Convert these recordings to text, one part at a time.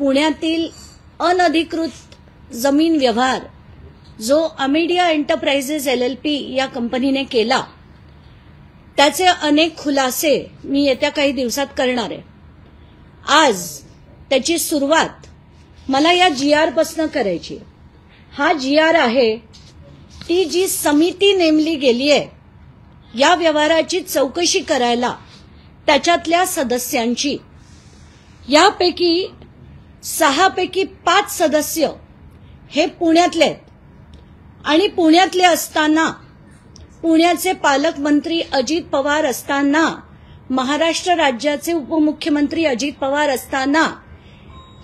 पुण्यातील अनधिकृत जमीन व्यवहार जो अमेडिया एंटरप्राइजेस LLP या कंपनीने केला त्याचे अनेक खुलासे मी येत्या काही दिवसात करणार आहे। आज त्याची सुरुवात मला या GR पासून करायची। हा GR आहे ती जी समिती नेमली गेली आहे या व्यवहाराची चौकशी करायला त्याच्यातल्या सदस्यांची। यापैकी 6 पैकी 5 सदस्य हे पुण्यातले आहेत आणि पुण्यातले असताना पुण्याचे पालकमंत्री अजित पवार असताना महाराष्ट्र राज्याचे उपमुख्यमंत्री अजित पवार असताना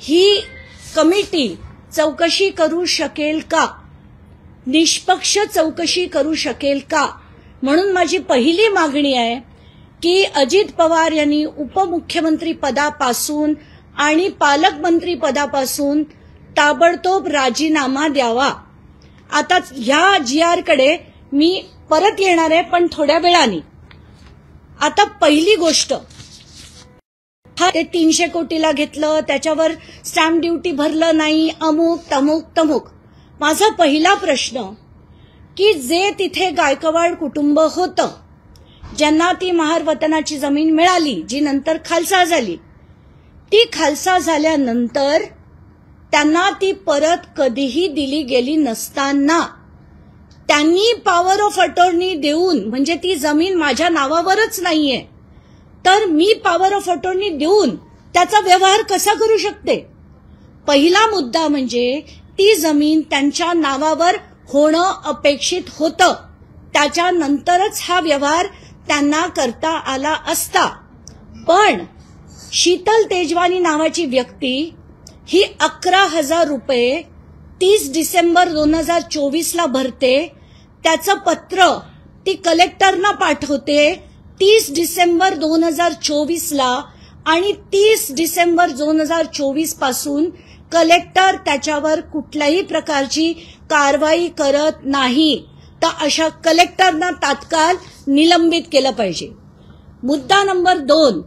ही कमिटी चौकशी करू शकेल का, निष्पक्ष चौकशी करू शकेल का। म्हणून माझी पहिली मागणी आहे की अजित पवार यांनी उपमुख्यमंत्री पदापासून आणि पालकमंत्री पदापासून ताबडतोब राजीनामा द्यावा। आता ह्या GR कडे मी परत येणार आहे पण थोड्या वेळाने। आता पहिली गोष्ट, हा ते 300 कोटीला घेतलं, त्याच्यावर स्टॅम्प ड्युटी भरलं नाही, अमुक तमुक तमुक। माझा पहिला प्रश्न की जे तिथे गायकवाड कुटुंब होतं, ज्यांना ती महार वतनाची जमीन मिळाली जी नंतर खालसा झाली, ती खालसा झाल्यानंतर त्यांना ती परत कधीही दिली गेली नसताना त्यांनी पॉवर ऑफ अटॉर्नी देऊन, म्हणजे ती जमीन माझ्या नावावरच नाहीये तर मी पॉवर ऑफ अटॉर्नी देऊन त्याचा व्यवहार कसा करू शकते। पहिला मुद्दा म्हणजे ती जमीन त्यांच्या नावावर होणं अपेक्षित होतं, त्याच्यानंतरच हा व्यवहार त्यांना करता आला असता। पण शीतल तेजवानी नावाची व्यक्ती ही 11,000 रुपये 30 डिसेंबर 2024 ला भरते, त्याचं पत्र ती कलेक्टरना पाठवते 30 डिसेंबर 2024 ला आणि 30 डिसेंबर 2024 पासून कलेक्टर त्याच्यावर कुठल्याही प्रकारची कारवाई करत नाही। तर अशा कलेक्टरना तात्काळ निलंबित केलं पाहिजे। मुद्दा नंबर 2,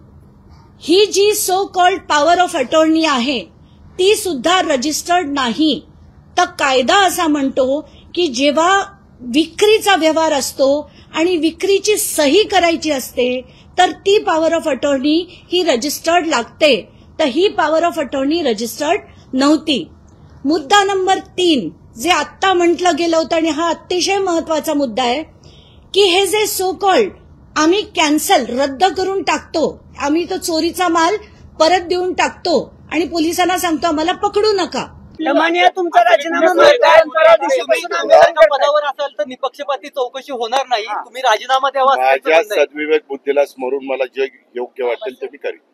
ही जी so called power of attorney आहे ती सुद्धा रजिस्टर्ड नाही। तर कायदा असा म्हणतो की जेव्हा विक्रीचा व्यवहार असतो आणि विक्रीची सही करायची असते तर ती power of attorney he registered लागते, तर ही पॉवर ऑफ अटॉर्नी रजिस्टर्ड नव्हती। मुद्दा नंबर 3 जे आत्ता म्हटलं गेलं होतं आणि हा अतिशय महत्वाचा मुद्दा आहे की हे जे सो कॉल्ड आम्ही कॅन्सल रद्द करून टाकतो, आम्ही तो चोरीचा माल परत देऊन टाकतो आणि पोलिसांना सांगतो आम्हाला पकडू नका। तुमचा राजीनामा पदावर असाल तर निपक्षपाती चौकशी होणार नाही, तुम्ही राजीनामा द्यावा। माझ्या सद्विवेक बुद्धीला स्मरून मला जे योग्य वाटेल ते मी करीन।